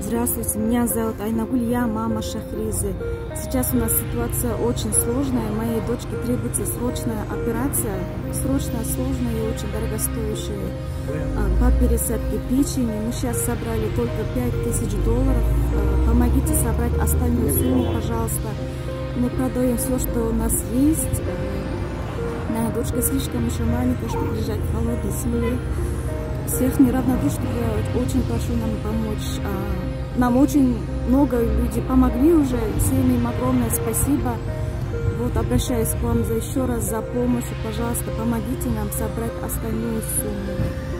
Здравствуйте, меня зовут Айнагуль, я мама Шахризы. Сейчас у нас ситуация очень сложная. Моей дочке требуется срочная операция, срочная, сложная и очень дорогостоящая по пересадке печени. Мы сейчас собрали только $5000. Помогите собрать остальную сумму, пожалуйста. Мы продаем все, что у нас есть. Моя дочка слишком еще маленькая, чтобы лежать в холодной земле. Всех неравнодушных я очень прошу нам помочь. Нам очень много людей помогли уже, всем им огромное спасибо. Вот обращаюсь к вам еще раз за помощью, пожалуйста, помогите нам собрать остальную сумму.